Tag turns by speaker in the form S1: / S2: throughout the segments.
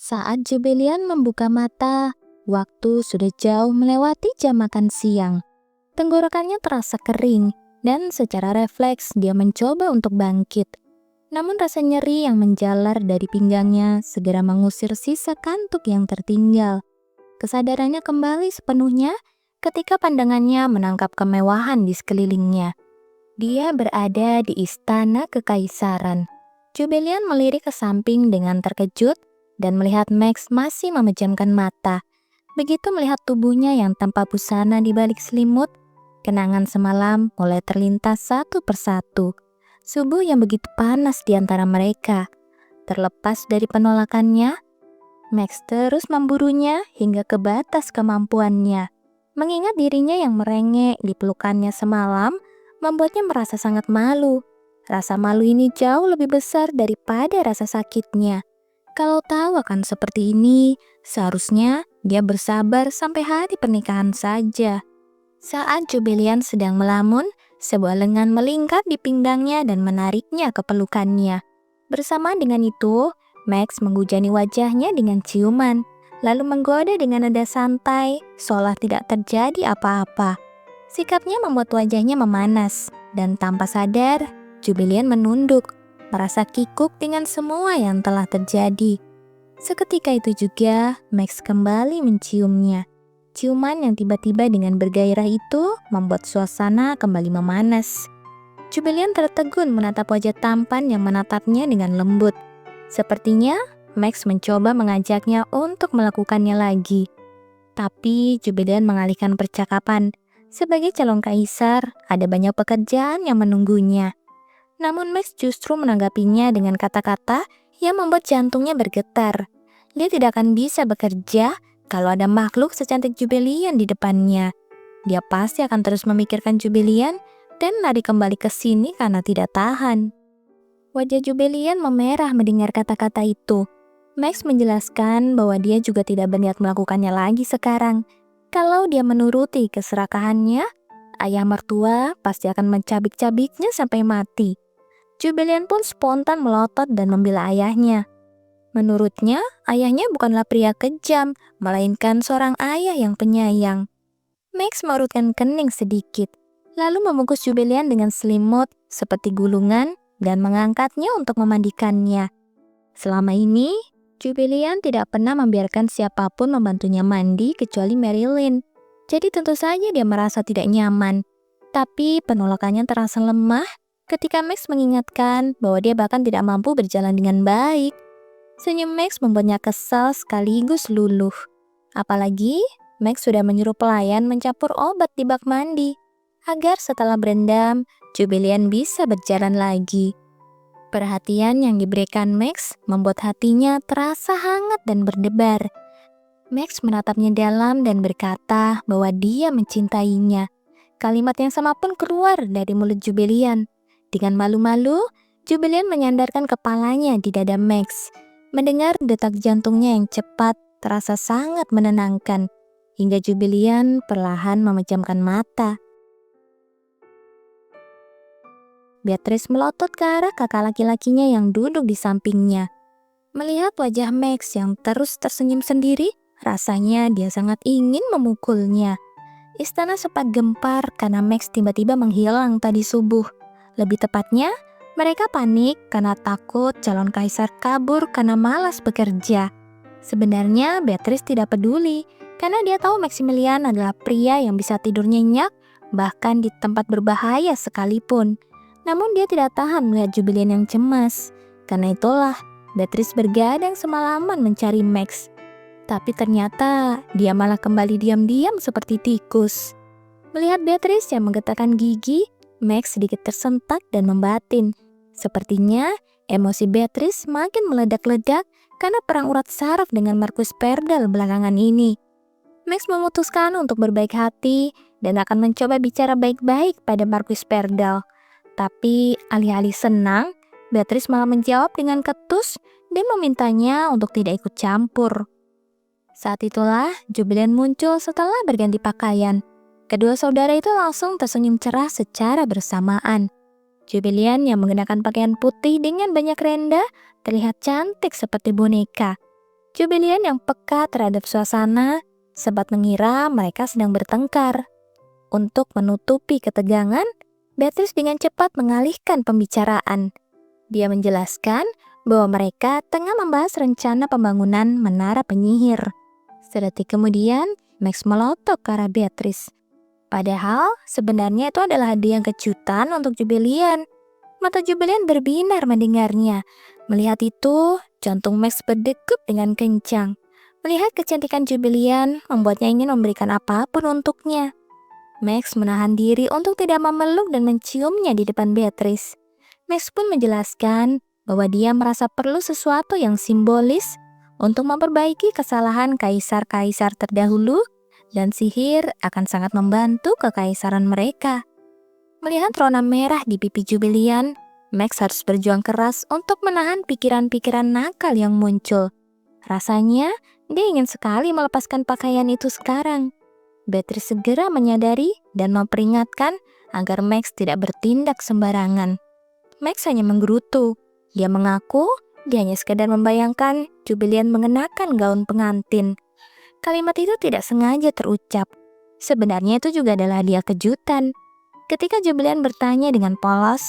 S1: Saat Jubilian membuka mata, waktu sudah jauh melewati jam makan siang. Tenggorokannya terasa kering, dan secara refleks dia mencoba untuk bangkit. Namun rasa nyeri yang menjalar dari pinggangnya segera mengusir sisa kantuk yang tertinggal. Kesadarannya kembali sepenuhnya ketika pandangannya menangkap kemewahan di sekelilingnya. Dia berada di istana kekaisaran. Jubilian melirik ke samping dengan terkejut dan melihat Max masih memejamkan mata. Begitu melihat tubuhnya yang tanpa busana di balik selimut, kenangan semalam mulai terlintas satu persatu. Subuh yang begitu panas di antara mereka. Terlepas dari penolakannya, Max terus memburunya hingga ke batas kemampuannya. Mengingat dirinya yang merengek di pelukannya semalam, membuatnya merasa sangat malu. Rasa malu ini jauh lebih besar daripada rasa sakitnya. Kalau tahu akan seperti ini, seharusnya dia bersabar sampai hari pernikahan saja. Saat Jubilian sedang melamun, sebuah lengan melingkar di pinggangnya dan menariknya ke pelukannya. Bersama dengan itu, Max menghujani wajahnya dengan ciuman, lalu menggoda dengan nada santai, seolah tidak terjadi apa-apa. Sikapnya membuat wajahnya memanas, dan tanpa sadar, Jubilian menunduk, merasa kikuk dengan semua yang telah terjadi. Seketika itu juga, Max kembali menciumnya. Ciuman yang tiba-tiba dengan bergairah itu membuat suasana kembali memanas. Jubilian tertegun menatap wajah tampan yang menatapnya dengan lembut. Sepertinya, Max mencoba mengajaknya untuk melakukannya lagi. Tapi Jubilian mengalihkan percakapan. Sebagai calon kaisar, ada banyak pekerjaan yang menunggunya. Namun Max justru menanggapinya dengan kata-kata yang membuat jantungnya bergetar. Dia tidak akan bisa bekerja kalau ada makhluk secantik Jubilian di depannya. Dia pasti akan terus memikirkan Jubilian dan lari kembali ke sini karena tidak tahan. Wajah Jubilian memerah mendengar kata-kata itu. Max menjelaskan bahwa dia juga tidak berniat melakukannya lagi sekarang. Kalau dia menuruti keserakahannya, ayah mertua pasti akan mencabik-cabiknya sampai mati. Jubilian pun spontan melotot dan membela ayahnya. Menurutnya, ayahnya bukanlah pria kejam, melainkan seorang ayah yang penyayang. Max merutkan kening sedikit, lalu membungkus Jubilian dengan selimut seperti gulungan dan mengangkatnya untuk memandikannya. Selama ini, Jubilian tidak pernah membiarkan siapapun membantunya mandi kecuali Marilyn. Jadi tentu saja dia merasa tidak nyaman. Tapi penolakannya terasa lemah ketika Max mengingatkan bahwa dia bahkan tidak mampu berjalan dengan baik. Senyum Max membuatnya kesal sekaligus luluh. Apalagi, Max sudah menyuruh pelayan mencampur obat di bak mandi, agar setelah berendam, Jubilian bisa berjalan lagi. Perhatian yang diberikan Max membuat hatinya terasa hangat dan berdebar. Max menatapnya dalam dan berkata bahwa dia mencintainya. Kalimat yang sama pun keluar dari mulut Jubilian. Dengan malu-malu, Jubilian menyandarkan kepalanya di dada Max. Mendengar detak jantungnya yang cepat terasa sangat menenangkan, hingga Jubilian perlahan memejamkan mata. Beatrice melotot ke arah kakak laki-lakinya yang duduk di sampingnya. Melihat wajah Max yang terus tersenyum sendiri, rasanya dia sangat ingin memukulnya. Istana sempat gempar karena Max tiba-tiba menghilang tadi subuh. Lebih tepatnya, mereka panik karena takut calon kaisar kabur karena malas bekerja. Sebenarnya Beatrice tidak peduli karena dia tahu Maximilian adalah pria yang bisa tidur nyenyak bahkan di tempat berbahaya sekalipun. Namun dia tidak tahan melihat Jubilian yang cemas. Karena itulah Beatrice bergadang semalaman mencari Max. Tapi ternyata dia malah kembali diam-diam seperti tikus. Melihat Beatrice yang menggetarkan gigi, Max sedikit tersentak dan membatin. Sepertinya emosi Beatrice makin meledak-ledak karena perang urat saraf dengan Marquis Perdal belakangan ini. Max memutuskan untuk berbaik hati dan akan mencoba bicara baik-baik pada Marquis Perdal. Tapi alih-alih senang, Beatrice malah menjawab dengan ketus dan memintanya untuk tidak ikut campur. Saat itulah Jubilian muncul setelah berganti pakaian. Kedua saudara itu langsung tersenyum cerah secara bersamaan. Jubilian yang mengenakan pakaian putih dengan banyak renda terlihat cantik seperti boneka. Jubilian yang peka terhadap suasana sempat mengira mereka sedang bertengkar. Untuk menutupi ketegangan, Beatrice dengan cepat mengalihkan pembicaraan. Dia menjelaskan bahwa mereka tengah membahas rencana pembangunan menara penyihir. Sedetik kemudian, Max melotot ke arah Beatrice. Padahal sebenarnya itu adalah hadiah kejutan untuk Jubilian. Mata Jubilian berbinar mendengarnya. Melihat itu, jantung Max berdegup dengan kencang. Melihat kecantikan Jubilian membuatnya ingin memberikan apapun untuknya. Max menahan diri untuk tidak memeluk dan menciumnya di depan Beatrice. Max pun menjelaskan bahwa dia merasa perlu sesuatu yang simbolis untuk memperbaiki kesalahan kaisar-kaisar terdahulu, dan sihir akan sangat membantu kekaisaran mereka. Melihat rona merah di pipi Jubilian, Max harus berjuang keras untuk menahan pikiran-pikiran nakal yang muncul. Rasanya dia ingin sekali melepaskan pakaian itu sekarang. Beatrice segera menyadari dan memperingatkan agar Max tidak bertindak sembarangan. Max hanya menggerutu. Dia mengaku dia hanya sekedar membayangkan Jubilian mengenakan gaun pengantin. Kalimat itu tidak sengaja terucap. Sebenarnya itu juga adalah hadiah kejutan. Ketika Jubilian bertanya dengan polos,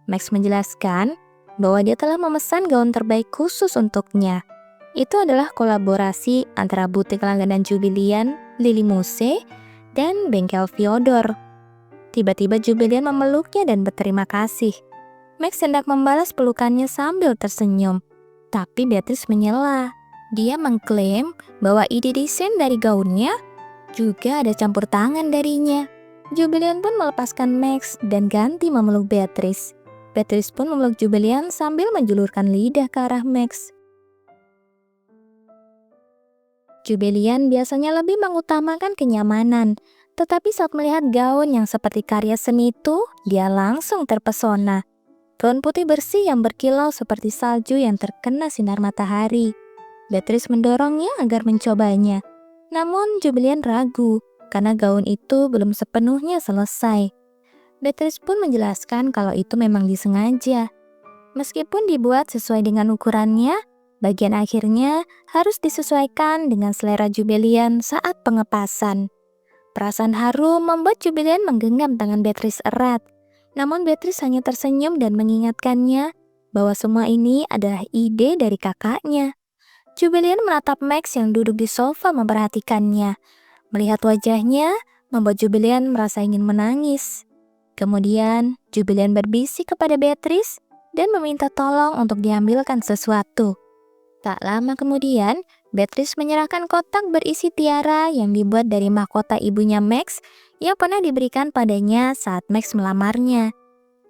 S1: Max menjelaskan bahwa dia telah memesan gaun terbaik khusus untuknya. Itu adalah kolaborasi antara butik langganan Jubilian, Lily Muse, dan bengkel Fyodor. Tiba-tiba Jubilian memeluknya dan berterima kasih. Max hendak membalas pelukannya sambil tersenyum, tapi Beatrice menyela. Dia mengklaim bahwa ide desain dari gaunnya juga ada campur tangan darinya. Jubilian pun melepaskan Max dan ganti memeluk Beatrice. Beatrice pun memeluk Jubilian sambil menjulurkan lidah ke arah Max. Jubilian biasanya lebih mengutamakan kenyamanan, tetapi saat melihat gaun yang seperti karya seni itu, dia langsung terpesona. Gaun putih bersih yang berkilau seperti salju yang terkena sinar matahari. Beatrice mendorongnya agar mencobanya. Namun Jubilian ragu, karena gaun itu belum sepenuhnya selesai. Beatrice pun menjelaskan kalau itu memang disengaja. Meskipun dibuat sesuai dengan ukurannya, bagian akhirnya harus disesuaikan dengan selera Jubilian saat pengepasan. Perasaan harum membuat Jubilian menggenggam tangan Beatrice erat. Namun Beatrice hanya tersenyum dan mengingatkannya bahwa semua ini adalah ide dari kakaknya. Jubilian menatap Max yang duduk di sofa memperhatikannya. Melihat wajahnya, membuat Jubilian merasa ingin menangis. Kemudian, Jubilian berbisik kepada Beatrice dan meminta tolong untuk diambilkan sesuatu. Tak lama kemudian, Beatrice menyerahkan kotak berisi tiara yang dibuat dari mahkota ibunya Max yang pernah diberikan padanya saat Max melamarnya.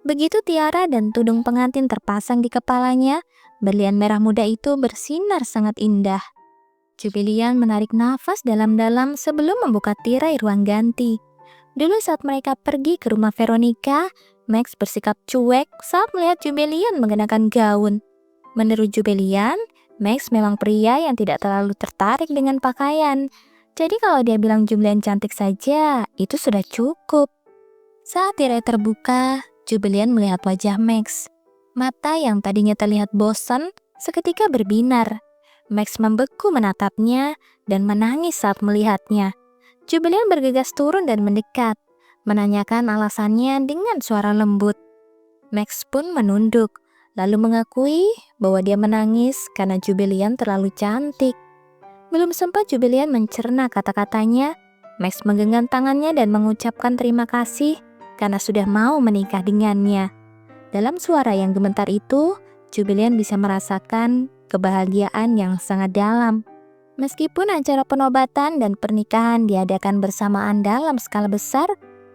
S1: Begitu tiara dan tudung pengantin terpasang di kepalanya, berlian merah muda itu bersinar sangat indah. Jubilian menarik nafas dalam-dalam sebelum membuka tirai ruang ganti. Dulu saat mereka pergi ke rumah Veronica, Max bersikap cuek saat melihat Jubilian mengenakan gaun. Menurut Jubilian, Max memang pria yang tidak terlalu tertarik dengan pakaian. Jadi kalau dia bilang Jubilian cantik saja, itu sudah cukup. Saat tirai terbuka, Jubilian melihat wajah Max. Mata yang tadinya terlihat bosan, seketika berbinar. Max membeku menatapnya dan menangis saat melihatnya. Jubilian bergegas turun dan mendekat, menanyakan alasannya dengan suara lembut. Max pun menunduk, lalu mengakui bahwa dia menangis karena Jubilian terlalu cantik. Belum sempat Jubilian mencerna kata-katanya, Max menggenggam tangannya dan mengucapkan terima kasih karena sudah mau menikah dengannya. Dalam suara yang gemetar itu, Jubilian bisa merasakan kebahagiaan yang sangat dalam. Meskipun acara penobatan dan pernikahan diadakan bersamaan dalam skala besar,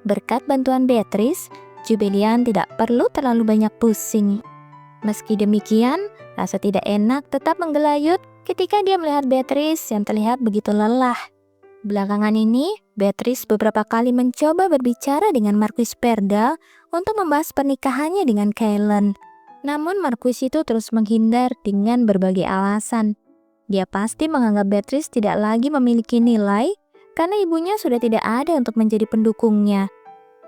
S1: berkat bantuan Beatrice, Jubilian tidak perlu terlalu banyak pusing. Meski demikian, rasa tidak enak tetap menggelayut ketika dia melihat Beatrice yang terlihat begitu lelah. Belakangan ini, Beatrice beberapa kali mencoba berbicara dengan Marquis Perdal untuk membahas pernikahannya dengan Kaylen. Namun Marquis itu terus menghindar dengan berbagai alasan. Dia pasti menganggap Beatrice tidak lagi memiliki nilai karena ibunya sudah tidak ada untuk menjadi pendukungnya.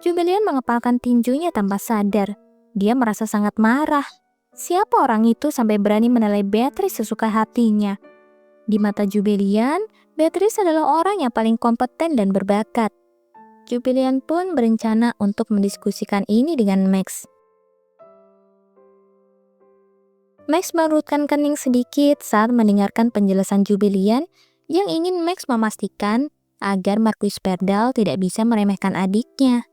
S1: Jubilian mengepalkan tinjunya tanpa sadar. Dia merasa sangat marah. Siapa orang itu sampai berani menilai Beatrice sesuka hatinya? Di mata Jubilian, Beatrice adalah orang yang paling kompeten dan berbakat. Jubilian pun berencana untuk mendiskusikan ini dengan Max. Max mengerutkan kening sedikit saat mendengarkan penjelasan Jubilian yang ingin Max memastikan agar Marquis Perdal tidak bisa meremehkan adiknya.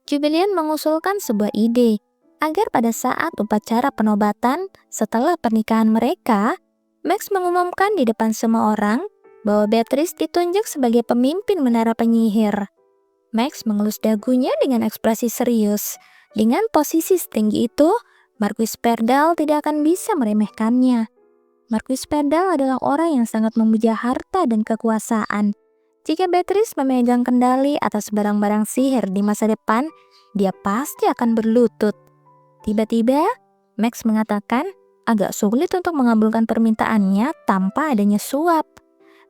S1: Jubilian mengusulkan sebuah ide agar pada saat upacara penobatan setelah pernikahan mereka, Max mengumumkan di depan semua orang bahwa Beatrice ditunjuk sebagai pemimpin menara penyihir. Max mengelus dagunya dengan ekspresi serius. Dengan posisi setinggi itu, Marquis Perdal tidak akan bisa meremehkannya. Marquis Perdal adalah orang yang sangat memuja harta dan kekuasaan. Jika Beatrice memegang kendali atas barang-barang sihir di masa depan, dia pasti akan berlutut. Tiba-tiba, Max mengatakan agak sulit untuk mengabulkan permintaannya tanpa adanya suap.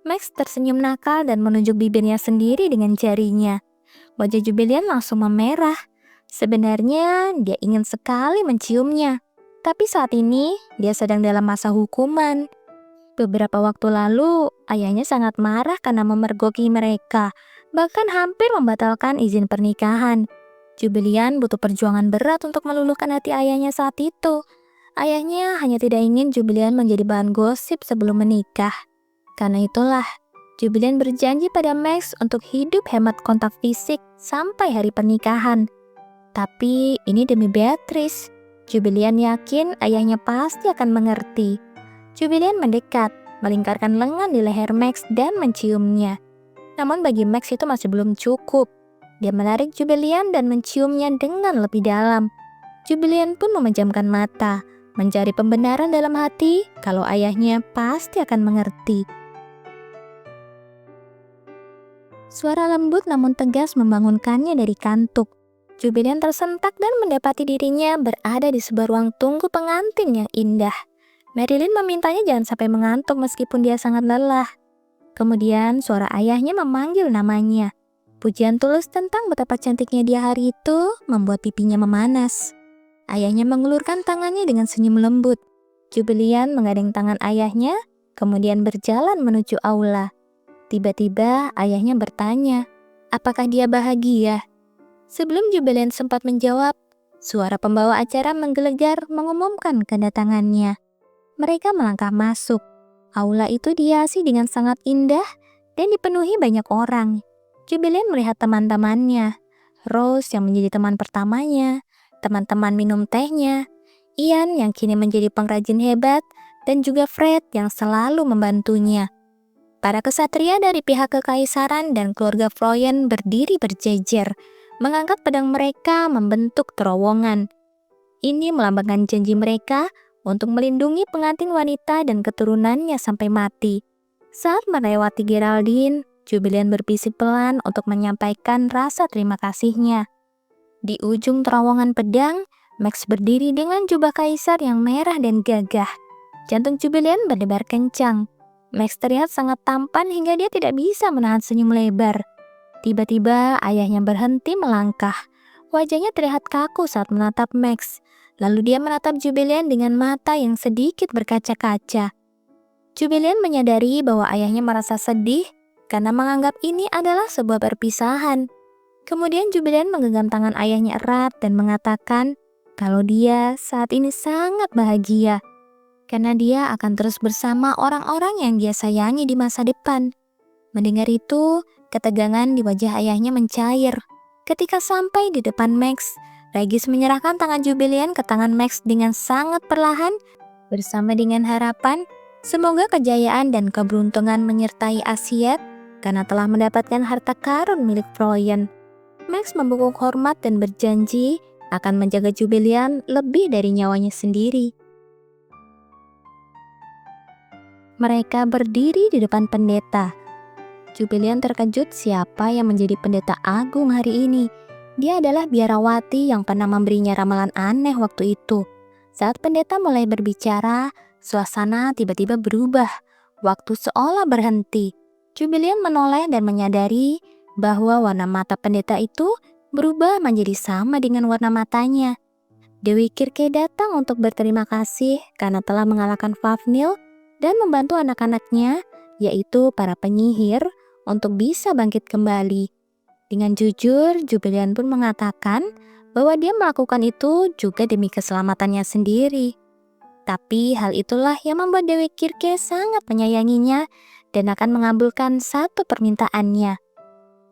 S1: Max tersenyum nakal dan menunjuk bibirnya sendiri dengan jarinya. Wajah Jubilian langsung memerah. Sebenarnya dia ingin sekali menciumnya, tapi saat ini dia sedang dalam masa hukuman. Beberapa waktu lalu, ayahnya sangat marah karena memergoki mereka, bahkan hampir membatalkan izin pernikahan. Jubilian butuh perjuangan berat untuk meluluhkan hati ayahnya saat itu. Ayahnya hanya tidak ingin Jubilian menjadi bahan gosip sebelum menikah. Karena itulah, Jubilian berjanji pada Max untuk hidup hemat kontak fisik sampai hari pernikahan. Tapi ini demi Beatrice. Jubilian yakin ayahnya pasti akan mengerti. Jubilian mendekat, melingkarkan lengan di leher Max dan menciumnya. Namun bagi Max itu masih belum cukup. Dia menarik Jubilian dan menciumnya dengan lebih dalam. Jubilian pun memejamkan mata, mencari pembenaran dalam hati kalau ayahnya pasti akan mengerti. Suara lembut namun tegas membangunkannya dari kantuk. Jubilian tersentak dan mendapati dirinya berada di sebuah ruang tunggu pengantin yang indah. Marilyn memintanya jangan sampai mengantuk meskipun dia sangat lelah. Kemudian suara ayahnya memanggil namanya. Pujian tulus tentang betapa cantiknya dia hari itu membuat pipinya memanas. Ayahnya mengulurkan tangannya dengan senyum lembut. Jubilian menggandeng tangan ayahnya, kemudian berjalan menuju aula. Tiba-tiba ayahnya bertanya, apakah dia bahagia? Sebelum Jubilian sempat menjawab, suara pembawa acara menggelegar mengumumkan kedatangannya. Mereka melangkah masuk. Aula itu dihiasi dengan sangat indah dan dipenuhi banyak orang. Jubilian melihat teman-temannya. Rose yang menjadi teman pertamanya, teman-teman minum tehnya, Ian yang kini menjadi pengrajin hebat, dan juga Fred yang selalu membantunya. Para kesatria dari pihak kekaisaran dan keluarga Floyen berdiri berjejer, mengangkat pedang mereka membentuk terowongan. Ini melambangkan janji mereka untuk melindungi pengantin wanita dan keturunannya sampai mati. Saat melewati Geraldine, Jubilian berbisik pelan untuk menyampaikan rasa terima kasihnya. Di ujung terowongan pedang, Max berdiri dengan jubah kaisar yang merah dan gagah. Jantung Jubilian berdebar kencang. Max terlihat sangat tampan hingga dia tidak bisa menahan senyum lebar. Tiba-tiba ayahnya berhenti melangkah. Wajahnya terlihat kaku saat menatap Max. Lalu dia menatap Jubilian dengan mata yang sedikit berkaca-kaca. Jubilian menyadari bahwa ayahnya merasa sedih karena menganggap ini adalah sebuah perpisahan. Kemudian Jubilian menggenggam tangan ayahnya erat dan mengatakan kalau dia saat ini sangat bahagia karena dia akan terus bersama orang-orang yang dia sayangi di masa depan. Mendengar itu, ketegangan di wajah ayahnya mencair. Ketika sampai di depan Max, Regis menyerahkan tangan Jubilian ke tangan Max dengan sangat perlahan, bersama dengan harapan semoga kejayaan dan keberuntungan menyertai Asyet karena telah mendapatkan harta karun milik Floyen. Max membungkuk hormat dan berjanji akan menjaga Jubilian lebih dari nyawanya sendiri. Mereka berdiri di depan pendeta. Jubilian terkejut siapa yang menjadi pendeta agung hari ini. Dia adalah biarawati yang pernah memberinya ramalan aneh waktu itu. Saat pendeta mulai berbicara, suasana tiba-tiba berubah. Waktu seolah berhenti. Jubilian menoleh dan menyadari bahwa warna mata pendeta itu berubah menjadi sama dengan warna matanya. Dewi Kirke datang untuk berterima kasih karena telah mengalahkan Fafnir dan membantu anak-anaknya, yaitu para penyihir, untuk bisa bangkit kembali. Dengan jujur, Jubilian pun mengatakan bahwa dia melakukan itu juga demi keselamatannya sendiri. Tapi hal itulah yang membuat Dewi Kirke sangat menyayanginya dan akan mengabulkan satu permintaannya.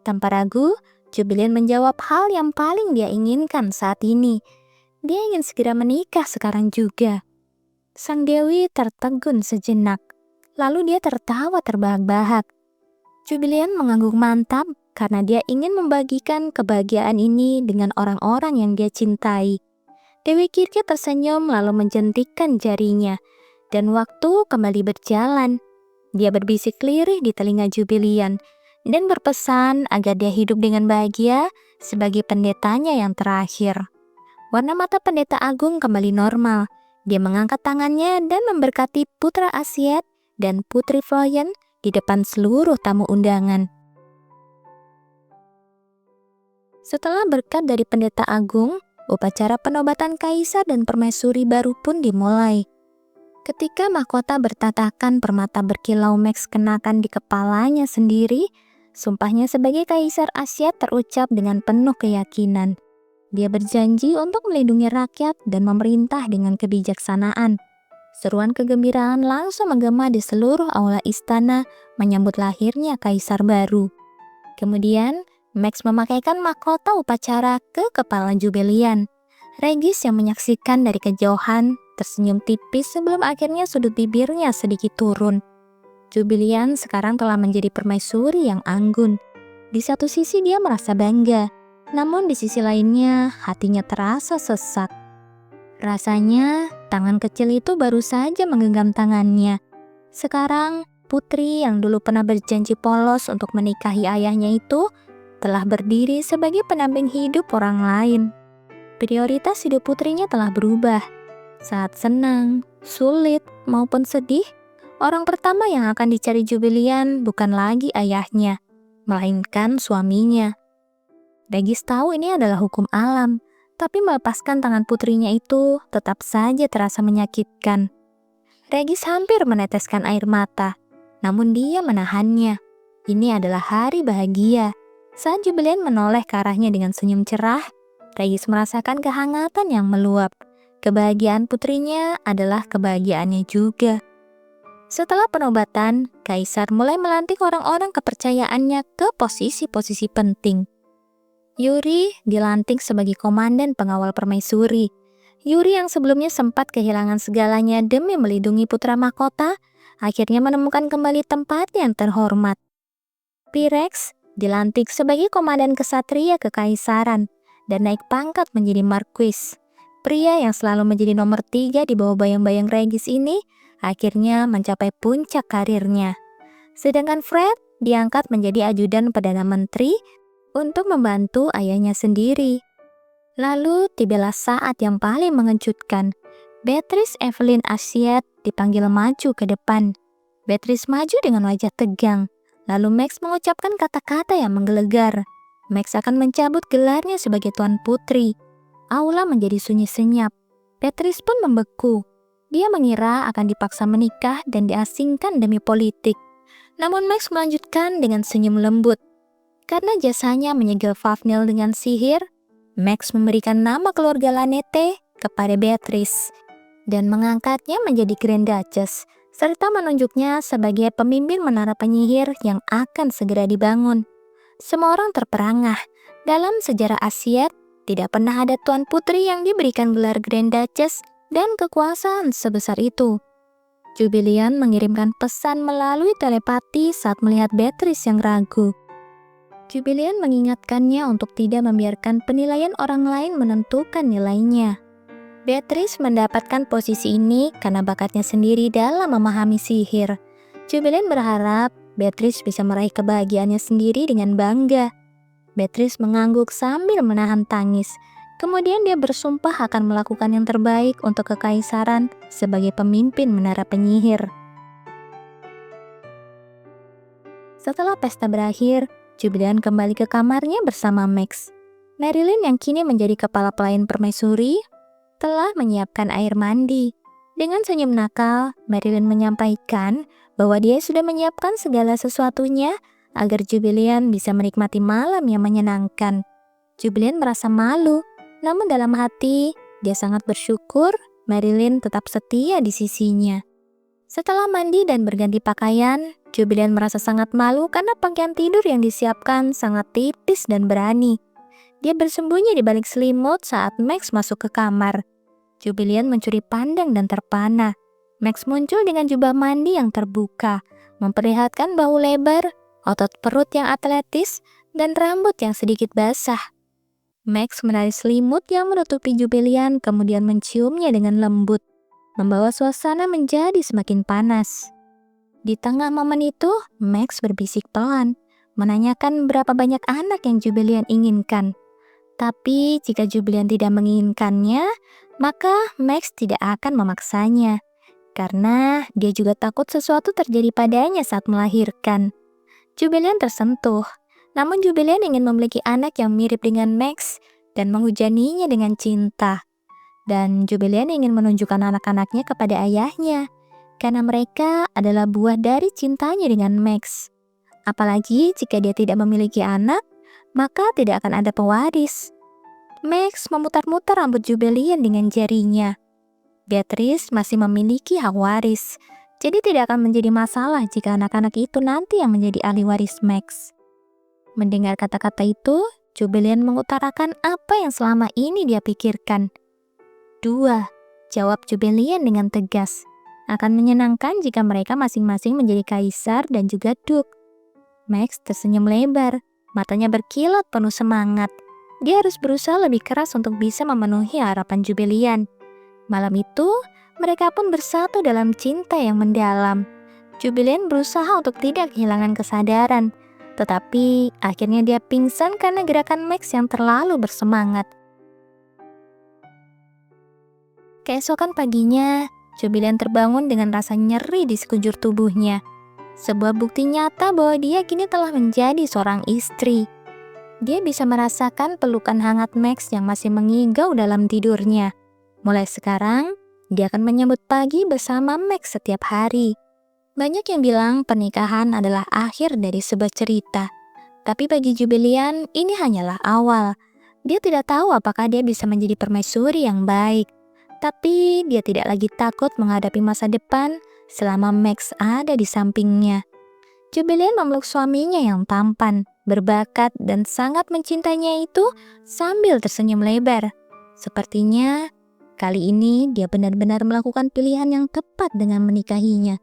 S1: Tanpa ragu, Jubilian menjawab hal yang paling dia inginkan saat ini. Dia ingin segera menikah sekarang juga. Sang Dewi tertegun sejenak, lalu dia tertawa terbahak-bahak. Jubilian mengangguk mantap karena dia ingin membagikan kebahagiaan ini dengan orang-orang yang dia cintai. Dewi Kirke tersenyum lalu menjentikkan jarinya, dan waktu kembali berjalan. Dia berbisik lirih di telinga Jubilian dan berpesan agar dia hidup dengan bahagia sebagai pendetanya yang terakhir. Warna mata pendeta agung kembali normal. Dia mengangkat tangannya dan memberkati putra Asiat dan putri Floyen di depan seluruh tamu undangan. Setelah berkat dari pendeta agung, upacara penobatan kaisar dan permaisuri baru pun dimulai. Ketika mahkota bertatakan permata berkilau Max kenakan di kepalanya sendiri, sumpahnya sebagai kaisar Asia terucap dengan penuh keyakinan. Dia berjanji untuk melindungi rakyat dan memerintah dengan kebijaksanaan. Seruan kegembiraan langsung menggema di seluruh aula istana menyambut lahirnya kaisar baru. Kemudian, Max memakaikan mahkota upacara ke kepala Jubilian. Regis yang menyaksikan dari kejauhan tersenyum tipis sebelum akhirnya sudut bibirnya sedikit turun. Jubilian sekarang telah menjadi permaisuri yang anggun. Di satu sisi dia merasa bangga, namun di sisi lainnya hatinya terasa sesak. Rasanya tangan kecil itu baru saja menggenggam tangannya. Sekarang putri yang dulu pernah berjanji polos untuk menikahi ayahnya itu telah berdiri sebagai pendamping hidup orang lain. Prioritas hidup putrinya telah berubah. Saat senang, sulit, maupun sedih, orang pertama yang akan dicari Jubilian bukan lagi ayahnya, melainkan suaminya. Regis tahu ini adalah hukum alam, tapi melepaskan tangan putrinya itu tetap saja terasa menyakitkan. Regis hampir meneteskan air mata, namun dia menahannya. Ini adalah hari bahagia. Saat Jubilian menoleh ke arahnya dengan senyum cerah, Regis merasakan kehangatan yang meluap. Kebahagiaan putrinya adalah kebahagiaannya juga. Setelah penobatan, Kaisar mulai melantik orang-orang kepercayaannya ke posisi-posisi penting. Yuri dilantik sebagai komandan pengawal permaisuri. Yuri yang sebelumnya sempat kehilangan segalanya demi melindungi putra mahkota, akhirnya menemukan kembali tempat yang terhormat. Pirex dilantik sebagai komandan kesatria kekaisaran dan naik pangkat menjadi marquis. Pria yang selalu menjadi nomor 3 di bawah bayang-bayang Regis ini akhirnya mencapai puncak karirnya. Sedangkan Fred diangkat menjadi ajudan Perdana Menteri untuk membantu ayahnya sendiri. Lalu tibalah saat yang paling mengejutkan. Beatrice Evelyn Asiat dipanggil maju ke depan. Beatrice maju dengan wajah tegang. Lalu Max mengucapkan kata-kata yang menggelegar. Max akan mencabut gelarnya sebagai Tuan Putri. Aula menjadi sunyi senyap. Beatrice pun membeku. Dia mengira akan dipaksa menikah dan diasingkan demi politik. Namun Max melanjutkan dengan senyum lembut. Karena jasanya menyegel Fafnir dengan sihir, Max memberikan nama keluarga Lanete kepada Beatrice dan mengangkatnya menjadi Grand Duchess, serta menunjuknya sebagai pemimpin menara penyihir yang akan segera dibangun. Semua orang terperangah. Dalam sejarah Asia, tidak pernah ada Tuan Putri yang diberikan gelar Grand Duchess dan kekuasaan sebesar itu. Jubilian mengirimkan pesan melalui telepati saat melihat Beatrice yang ragu. Jubilian mengingatkannya untuk tidak membiarkan penilaian orang lain menentukan nilainya. Beatrice mendapatkan posisi ini karena bakatnya sendiri dalam memahami sihir. Jubilian berharap Beatrice bisa meraih kebahagiaannya sendiri dengan bangga. Beatrice mengangguk sambil menahan tangis. Kemudian dia bersumpah akan melakukan yang terbaik untuk kekaisaran sebagai pemimpin menara penyihir. Setelah pesta berakhir, Jubilian kembali ke kamarnya bersama Max. Marilyn yang kini menjadi kepala pelayan permaisuri telah menyiapkan air mandi. Dengan senyum nakal, Marilyn menyampaikan bahwa dia sudah menyiapkan segala sesuatunya agar Jubilian bisa menikmati malam yang menyenangkan. Jubilian merasa malu, namun dalam hati dia sangat bersyukur Marilyn tetap setia di sisinya. Setelah mandi dan berganti pakaian, Jubilian merasa sangat malu karena pakaian tidur yang disiapkan sangat tipis dan berani. Dia bersembunyi di balik selimut saat Max masuk ke kamar. Jubilian mencuri pandang dan terpana. Max muncul dengan jubah mandi yang terbuka, memperlihatkan bahu lebar, otot perut yang atletis, dan rambut yang sedikit basah. Max menarik selimut yang menutupi Jubilian kemudian menciumnya dengan lembut, membawa suasana menjadi semakin panas. Di tengah momen itu, Max berbisik pelan, menanyakan berapa banyak anak yang Jubilian inginkan. Tapi jika Jubilian tidak menginginkannya, maka Max tidak akan memaksanya. Karena dia juga takut sesuatu terjadi padanya saat melahirkan. Jubilian tersentuh, namun Jubilian ingin memiliki anak yang mirip dengan Max dan menghujaninya dengan cinta. Dan Jubilian ingin menunjukkan anak-anaknya kepada ayahnya, karena mereka adalah buah dari cintanya dengan Max. Apalagi jika dia tidak memiliki anak, maka tidak akan ada pewaris. Max memutar-mutar rambut Jubilian dengan jarinya. Beatrice masih memiliki hak waris, jadi tidak akan menjadi masalah jika anak-anak itu nanti yang menjadi ahli waris Max. Mendengar kata-kata itu, Jubilian mengutarakan apa yang selama ini dia pikirkan. 2. Jawab Jubilian dengan tegas. Akan menyenangkan jika mereka masing-masing menjadi kaisar dan juga Duke. Max tersenyum lebar, matanya berkilat penuh semangat. Dia harus berusaha lebih keras untuk bisa memenuhi harapan Jubilian. Malam itu, mereka pun bersatu dalam cinta yang mendalam. Jubilian berusaha untuk tidak kehilangan kesadaran, tetapi akhirnya dia pingsan karena gerakan Max yang terlalu bersemangat. Keesokan paginya, Jubilian terbangun dengan rasa nyeri di sekujur tubuhnya. Sebuah bukti nyata bahwa dia kini telah menjadi seorang istri. Dia bisa merasakan pelukan hangat Max yang masih mengigau dalam tidurnya. Mulai sekarang, dia akan menyambut pagi bersama Max setiap hari. Banyak yang bilang pernikahan adalah akhir dari sebuah cerita. Tapi bagi Jubilian, ini hanyalah awal. Dia tidak tahu apakah dia bisa menjadi permaisuri yang baik. Tapi dia tidak lagi takut menghadapi masa depan selama Max ada di sampingnya. Jubilian memeluk suaminya yang tampan, berbakat, dan sangat mencintainya itu sambil tersenyum lebar. Sepertinya kali ini dia benar-benar melakukan pilihan yang tepat dengan menikahinya.